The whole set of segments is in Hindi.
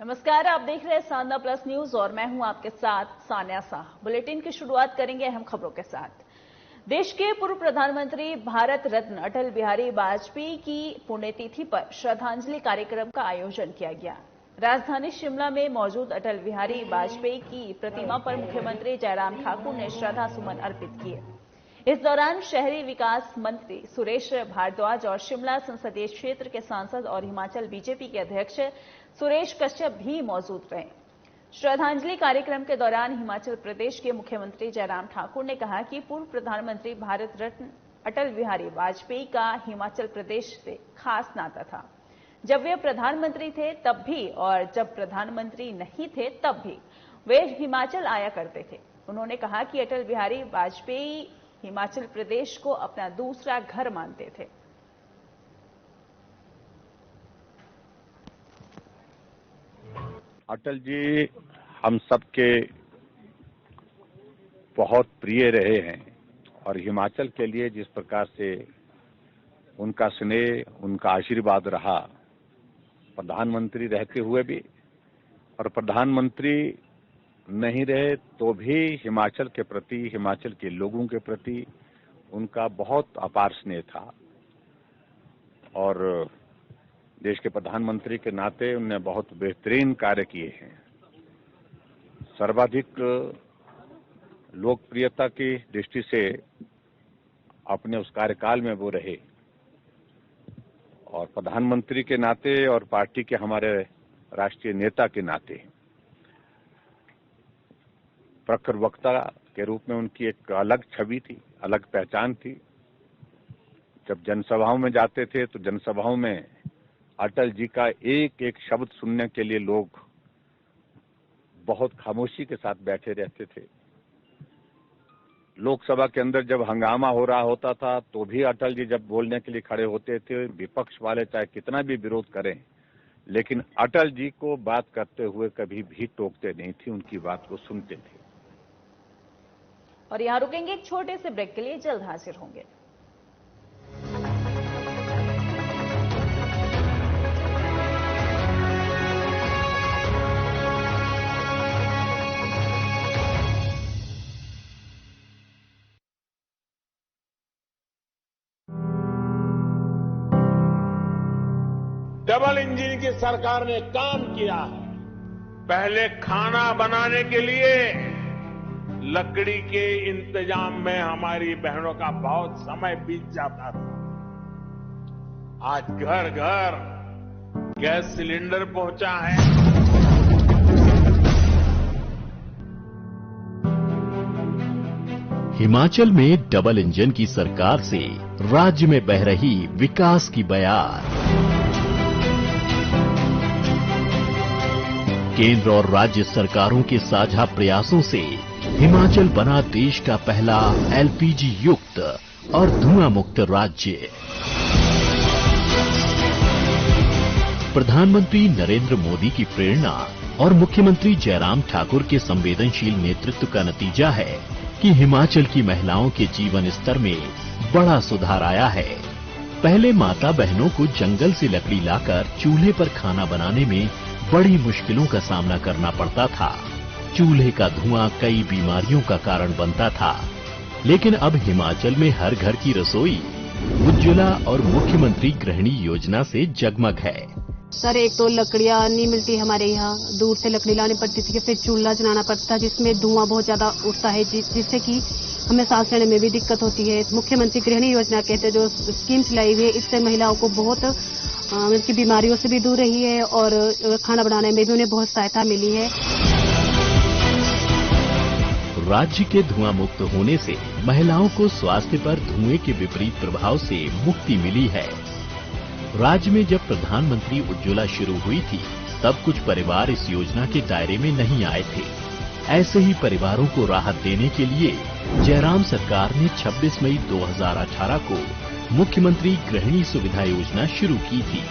नमस्कार, आप देख रहे हैं साधना प्लस न्यूज और मैं हूं आपके साथ सान्या शाह। बुलेटिन की शुरुआत करेंगे अहम खबरों के साथ। देश के पूर्व प्रधानमंत्री भारत रत्न अटल बिहारी वाजपेयी की पुण्यतिथि पर श्रद्धांजलि कार्यक्रम का आयोजन किया गया। राजधानी शिमला में मौजूद अटल बिहारी वाजपेयी की प्रतिमा पर मुख्यमंत्री जयराम ठाकुर ने श्रद्धा सुमन अर्पित किए। इस दौरान शहरी विकास मंत्री सुरेश भारद्वाज और शिमला संसदीय क्षेत्र के सांसद और हिमाचल बीजेपी के अध्यक्ष सुरेश कश्यप भी मौजूद रहे। श्रद्धांजलि कार्यक्रम के दौरान हिमाचल प्रदेश के मुख्यमंत्री जयराम ठाकुर ने कहा कि पूर्व प्रधानमंत्री भारत रत्न अटल बिहारी वाजपेयी का हिमाचल प्रदेश से खास नाता था। जब वे प्रधानमंत्री थे तब भी और जब प्रधानमंत्री नहीं थे तब भी वे हिमाचल आया करते थे। उन्होंने कहा कि अटल बिहारी वाजपेयी हिमाचल प्रदेश को अपना दूसरा घर मानते थे। अटल जी हम सबके बहुत प्रिय रहे हैं और हिमाचल के लिए जिस प्रकार से उनका स्नेह, उनका आशीर्वाद रहा, प्रधानमंत्री रहते हुए भी और प्रधानमंत्री नहीं रहे तो भी हिमाचल के प्रति, हिमाचल के लोगों के प्रति उनका बहुत अपार स्नेह था। और देश के प्रधानमंत्री के नाते उन्होंने बहुत बेहतरीन कार्य किए हैं। सर्वाधिक लोकप्रियता की दृष्टि से अपने उस कार्यकाल में वो रहे और प्रधानमंत्री के नाते और पार्टी के हमारे राष्ट्रीय नेता के नाते प्रखर वक्ता के रूप में उनकी एक अलग छवि थी, अलग पहचान थी। जब जनसभाओं में जाते थे तो जनसभाओं में अटल जी का एक एक शब्द सुनने के लिए लोग बहुत खामोशी के साथ बैठे रहते थे। लोकसभा के अंदर जब हंगामा हो रहा होता था तो भी अटल जी जब बोलने के लिए खड़े होते थे, विपक्ष वाले चाहे कितना भी विरोध करें, लेकिन अटल जी को बात करते हुए कभी भी टोकते नहीं थे, उनकी बात को सुनते थे। और यहां रुकेंगे एक छोटे से ब्रेक के लिए, जल्द हाजिर होंगे। डबल इंजन की सरकार ने काम किया है। पहले खाना बनाने के लिए लकड़ी के इंतजाम में हमारी बहनों का बहुत समय बीत जाता था। आज घर घर गैस सिलेंडर पहुंचा है। हिमाचल में डबल इंजन की सरकार से राज्य में बह रही विकास की बयार। केंद्र और राज्य सरकारों के साझा प्रयासों से हिमाचल बना देश का पहला एलपीजी युक्त और धुआं मुक्त राज्य। प्रधानमंत्री नरेंद्र मोदी की प्रेरणा और मुख्यमंत्री जयराम ठाकुर के संवेदनशील नेतृत्व का नतीजा है कि हिमाचल की महिलाओं के जीवन स्तर में बड़ा सुधार आया है। पहले माता बहनों को जंगल से लकड़ी लाकर चूल्हे पर खाना बनाने में बड़ी मुश्किलों का सामना करना पड़ता था। चूल्हे का धुआं कई बीमारियों का कारण बनता था, लेकिन अब हिमाचल में हर घर की रसोई उज्ज्वला और मुख्यमंत्री गृहिणी योजना से जगमग है। सर, एक तो लकड़ियां नहीं मिलती हमारे यहाँ, दूर से लकड़ी लानी पड़ती थी, फिर चूल्हा जलाना पड़ता था जिसमें धुआं बहुत ज्यादा उठता है, जिससे कि हमें सांस लेने में भी दिक्कत होती है। मुख्यमंत्री गृहिणी योजना कहते जो स्कीम चलाई हुई है, इससे महिलाओं को बहुत उनकी बीमारियों से भी दूर रही है और खाना बनाने में भी उन्हें बहुत सहायता मिली है। राज्य के धुआं मुक्त होने से महिलाओं को स्वास्थ्य पर धुएं के विपरीत प्रभाव से मुक्ति मिली है। राज्य में जब प्रधानमंत्री उज्ज्वला शुरू हुई थी तब कुछ परिवार इस योजना के दायरे में नहीं आए थे। ऐसे ही परिवारों को राहत देने के लिए जयराम सरकार ने 26 मई 2018 को मुख्यमंत्री गृहिणी सुविधा योजना शुरू की थी।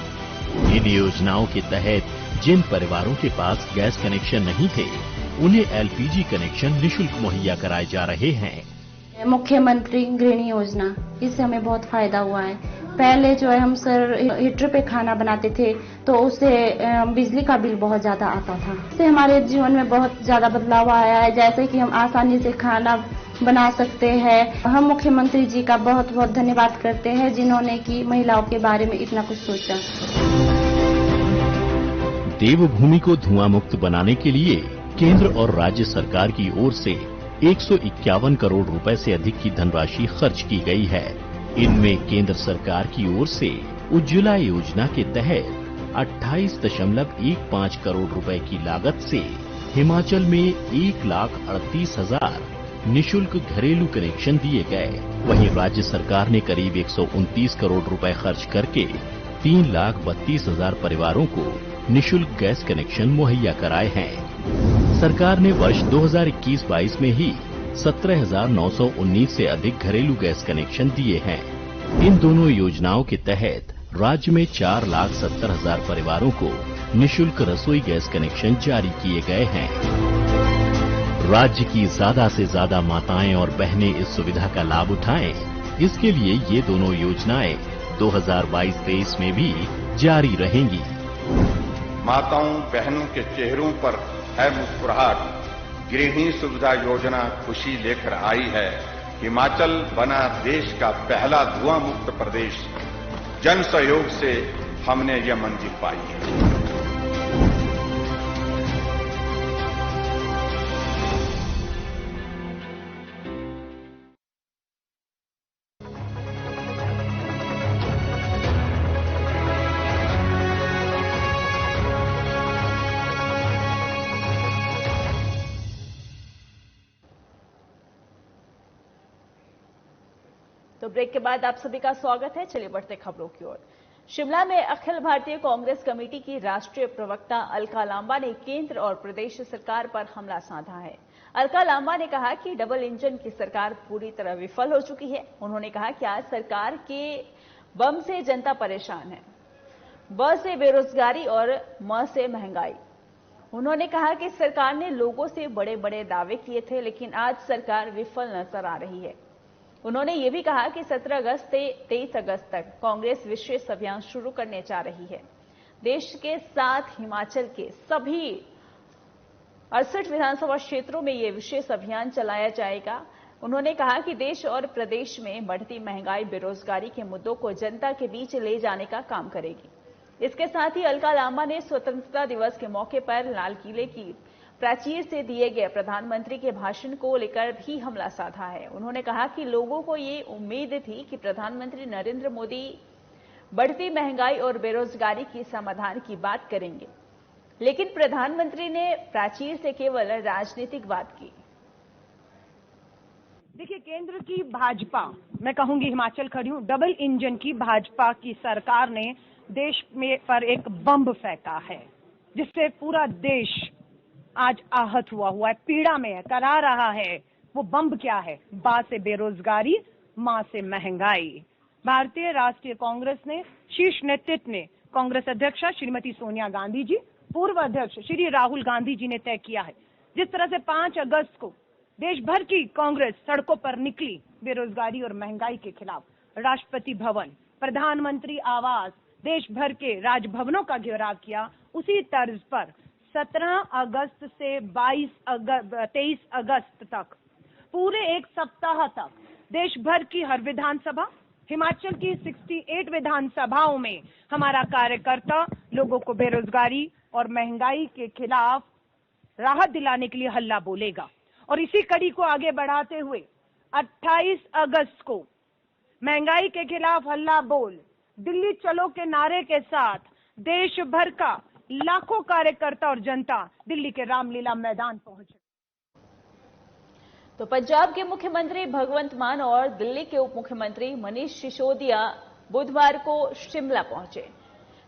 इन योजनाओं के तहत जिन परिवारों के पास गैस कनेक्शन नहीं थे उन्हें एलपीजी कनेक्शन निःशुल्क मुहैया कराए जा रहे हैं। मुख्यमंत्री गृहिणी योजना, इससे हमें बहुत फायदा हुआ है। पहले जो है हम सर हीटर पे खाना बनाते थे तो उससे बिजली का बिल बहुत ज्यादा आता था। इससे हमारे जीवन में बहुत ज्यादा बदलाव आया है, जैसे कि हम आसानी से खाना बना सकते हैं। हम मुख्यमंत्री जी का बहुत बहुत धन्यवाद करते हैं जिन्होंने की महिलाओं के बारे में इतना कुछ सोचा। देवभूमि को धुआं मुक्त बनाने के लिए केंद्र और राज्य सरकार की ओर से 151 करोड़ रुपए से अधिक की धनराशि खर्च की गई है। इनमें केंद्र सरकार की ओर से उज्ज्वला योजना के तहत 28.15 करोड़ रुपए की लागत से हिमाचल में 1,38,000 निशुल्क घरेलू कनेक्शन दिए गए। वहीं राज्य सरकार ने करीब 129 करोड़ रुपए खर्च करके 3,32,000 परिवारों को निशुल्क गैस कनेक्शन मुहैया कराए हैं। सरकार ने वर्ष 2021-22 में ही 17,919 से अधिक घरेलू गैस कनेक्शन दिए हैं। इन दोनों योजनाओं के तहत राज्य में 4,70,000 परिवारों को निशुल्क रसोई गैस कनेक्शन जारी किए गए हैं। राज्य की ज्यादा से ज्यादा माताएं और बहनें इस सुविधा का लाभ उठाएं, इसके लिए ये दोनों योजनाएं 2022-23 में भी जारी रहेंगी। माताओं बहनों के चेहरों पर है मुस्कुराहट। गृहिणी सुविधा योजना खुशी लेकर आई है। हिमाचल बना देश का पहला धुआं मुक्त प्रदेश। जन सहयोग से हमने ये मंजिल पाई है। तो ब्रेक के बाद आप सभी का स्वागत है। चलिए बढ़ते खबरों की ओर। शिमला में अखिल भारतीय कांग्रेस कमेटी की राष्ट्रीय प्रवक्ता अलका लांबा ने केंद्र और प्रदेश सरकार पर हमला साधा है। अलका लांबा ने कहा कि डबल इंजन की सरकार पूरी तरह विफल हो चुकी है। उन्होंने कहा कि आज सरकार के बम से जनता परेशान है, ब से बेरोजगारी और म से महंगाई। उन्होंने कहा कि सरकार ने लोगों से बड़े बड़े दावे किए थे, लेकिन आज सरकार विफल नजर आ रही है। उन्होंने ये भी कहा कि 17 अगस्त से 23 अगस्त तक कांग्रेस विशेष अभियान शुरू करने जा रही है। देश के साथ हिमाचल के सभी 68 विधानसभा क्षेत्रों में ये विशेष अभियान चलाया जाएगा। उन्होंने कहा कि देश और प्रदेश में बढ़ती महंगाई, बेरोजगारी के मुद्दों को जनता के बीच ले जाने का काम करेगी। इसके साथ ही अलका लांबा ने स्वतंत्रता दिवस के मौके पर लाल किले की प्राचीर से दिए गए प्रधानमंत्री के भाषण को लेकर भी हमला साधा है। उन्होंने कहा कि लोगों को ये उम्मीद थी कि प्रधानमंत्री नरेंद्र मोदी बढ़ती महंगाई और बेरोजगारी की समाधान की बात करेंगे, लेकिन प्रधानमंत्री ने प्राचीर से केवल राजनीतिक बात की। देखिए, केंद्र की भाजपा, मैं कहूंगी हिमाचल खड़ी हूं, डबल इंजन की भाजपा की सरकार ने देश में पर एक बम फेंका है, जिससे पूरा देश आज आहत हुआ है, पीड़ा में है, करा रहा है। वो बम क्या है? बा से बेरोजगारी, मां से महंगाई। भारतीय राष्ट्रीय कांग्रेस ने शीर्ष नेतृत्व ने कांग्रेस अध्यक्षा श्रीमती सोनिया गांधी जी, पूर्व अध्यक्ष श्री राहुल गांधी जी ने तय किया है, जिस तरह से 5 अगस्त को देश भर की कांग्रेस सड़कों पर निकली बेरोजगारी और महंगाई के खिलाफ। राष्ट्रपति भवन, प्रधानमंत्री आवास, देश भर के राजभवनों का घेराव किया। उसी तर्ज पर 17 अगस्त से 23 अगस्त तक पूरे एक सप्ताह तक देश भर की हर विधानसभा, हिमाचल की 68 विधानसभाओं में हमारा कार्यकर्ता लोगों को बेरोजगारी और महंगाई के खिलाफ राहत दिलाने के लिए हल्ला बोलेगा। और इसी कड़ी को आगे बढ़ाते हुए 28 अगस्त को महंगाई के खिलाफ हल्ला बोल, दिल्ली चलो के नारे के साथ देश भर का लाखों कार्यकर्ता और जनता दिल्ली के रामलीला मैदान पहुंचे। तो पंजाब के मुख्यमंत्री भगवंत मान और दिल्ली के उप मुख्यमंत्री मनीष सिसोदिया बुधवार को शिमला पहुंचे।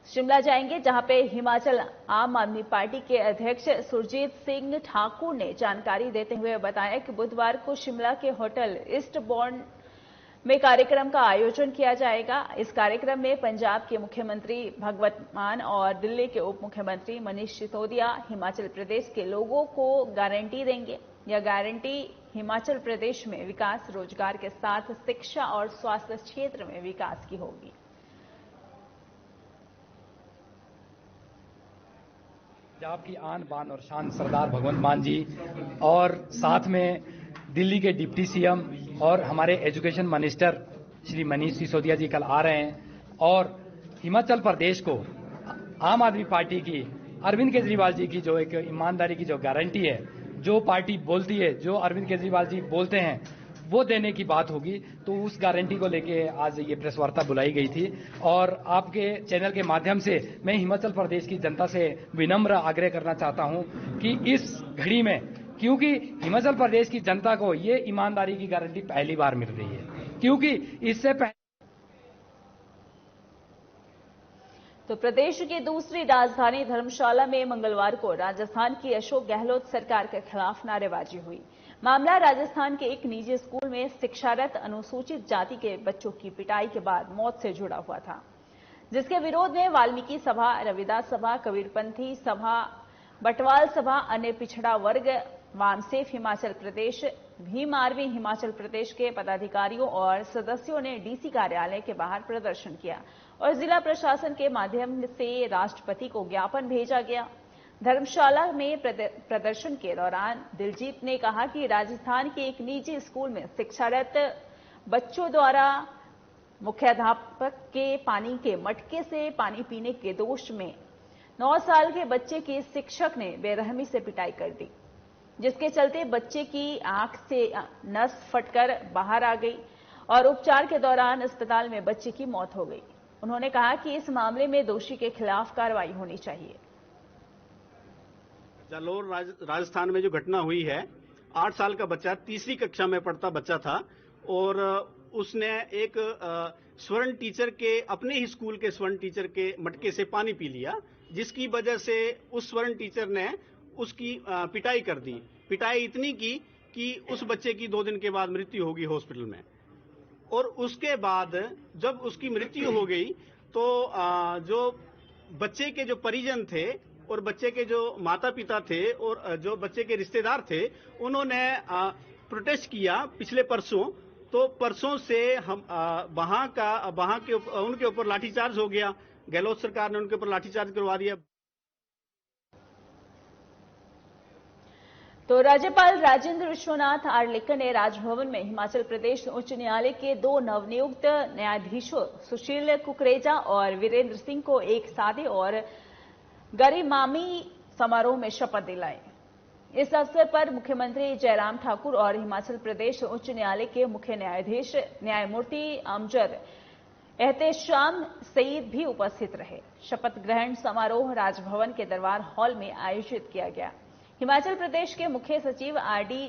शिमला जाएंगे, जहां पे हिमाचल आम आदमी पार्टी के अध्यक्ष सुरजीत सिंह ठाकुर ने जानकारी देते हुए बताया कि बुधवार को शिमला के होटल ईस्टबॉर्न में कार्यक्रम का आयोजन किया जाएगा। इस कार्यक्रम में पंजाब के मुख्यमंत्री भगवंत मान और दिल्ली के उप मुख्यमंत्री मनीष सिसोदिया हिमाचल प्रदेश के लोगों को गारंटी देंगे। यह गारंटी हिमाचल प्रदेश में विकास, रोजगार के साथ शिक्षा और स्वास्थ्य क्षेत्र में विकास की होगी। पंजाब की आन बान और शान सरदार भगवंत मान जी और साथ में दिल्ली के डिप्टी सीएम और हमारे एजुकेशन मिनिस्टर श्री मनीष सिसोदिया जी कल आ रहे हैं और हिमाचल प्रदेश को आम आदमी पार्टी की अरविंद केजरीवाल जी की जो एक ईमानदारी की जो गारंटी है, जो पार्टी बोलती है, जो अरविंद केजरीवाल जी बोलते हैं वो देने की बात होगी। तो उस गारंटी को लेके आज ये प्रेस वार्ता बुलाई गई थी और आपके चैनल के माध्यम से मैं हिमाचल प्रदेश की जनता से विनम्र आग्रह करना चाहता हूं कि इस घड़ी में, क्योंकि हिमाचल प्रदेश की जनता को ये ईमानदारी की गारंटी पहली बार मिल रही है, क्योंकि इससे पहले तो प्रदेश की दूसरी राजधानी धर्मशाला में मंगलवार को राजस्थान की अशोक गहलोत सरकार के खिलाफ नारेबाजी हुई। मामला राजस्थान के एक निजी स्कूल में शिक्षारत अनुसूचित जाति के बच्चों की पिटाई के बाद मौत से जुड़ा हुआ था, जिसके विरोध में वाल्मीकि सभा, रविदास सभा, कबीरपंथी सभा, बटवाल सभा, अन्य पिछड़ा वर्ग, वामसेफ हिमाचल प्रदेश, भीम आर्मी हिमाचल प्रदेश के पदाधिकारियों और सदस्यों ने डीसी कार्यालय के बाहर प्रदर्शन किया और जिला प्रशासन के माध्यम से राष्ट्रपति को ज्ञापन भेजा गया। धर्मशाला में प्रदर्शन के दौरान दिलजीत ने कहा कि राजस्थान के एक निजी स्कूल में शिक्षारत बच्चों द्वारा मुख्याध्यापक के पानी के मटके से पानी पीने के दोष में 9 साल के बच्चे की शिक्षक ने बेरहमी से पिटाई कर दी, जिसके चलते बच्चे की आंख से नस फटकर बाहर आ गई और उपचार के दौरान अस्पताल में बच्चे की मौत हो गई। उन्होंने कहा कि इस मामले में दोषी के खिलाफ कार्रवाई होनी चाहिए। जालोर राजस्थान में जो घटना हुई है, 8 साल का बच्चा, तीसरी कक्षा में पढ़ता बच्चा था और उसने एक स्वर्ण टीचर के, अपने ही स्कूल के स्वर्ण टीचर के मटके से पानी पी लिया, जिसकी वजह से उस स्वर्ण टीचर ने उसकी पिटाई कर दी। पिटाई इतनी की कि उस बच्चे की 2 दिन के बाद मृत्यु होगी हॉस्पिटल में। और उसके बाद जब उसकी मृत्यु हो गई तो जो बच्चे के जो परिजन थे और बच्चे के जो माता पिता थे और जो बच्चे के रिश्तेदार थे, उन्होंने प्रोटेस्ट किया पिछले परसों। तो परसों से हम वहां के उनके ऊपर लाठीचार्ज हो गया। गहलोत सरकार ने उनके ऊपर लाठीचार्ज करवा दिया। तो राज्यपाल राजेंद्र विश्वनाथ आर्लेकर ने राजभवन में हिमाचल प्रदेश उच्च न्यायालय के 2 नवनियुक्त न्यायाधीशों सुशील कुकरेजा और वीरेंद्र सिंह को एक सादे और गरिमामी समारोह में शपथ दिलाई। इस अवसर पर मुख्यमंत्री जयराम ठाकुर और हिमाचल प्रदेश उच्च न्यायालय के मुख्य न्यायाधीश न्यायमूर्ति अमजद एहतेशाम सईद भी उपस्थित रहे। शपथ ग्रहण समारोह राजभवन के दरबार हॉल में आयोजित किया गया। हिमाचल प्रदेश के मुख्य सचिव आरडी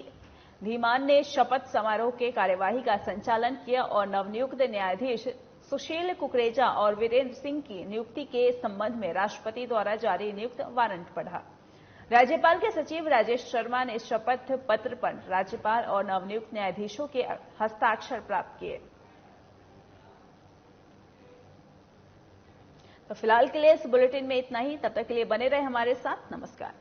धीमान ने शपथ समारोह के कार्यवाही का संचालन किया और नवनियुक्त न्यायाधीश सुशील कुकरेजा और वीरेंद्र सिंह की नियुक्ति के संबंध में राष्ट्रपति द्वारा जारी नियुक्त वारंट पढ़ा। राज्यपाल के सचिव राजेश शर्मा ने शपथ पत्र पर राज्यपाल और नवनियुक्त न्यायाधीशों के हस्ताक्षर प्राप्त किए। तो फिलहाल के लिए इस बुलेटिन में इतना ही। तब तक के लिए बने रहे हमारे साथ। नमस्कार।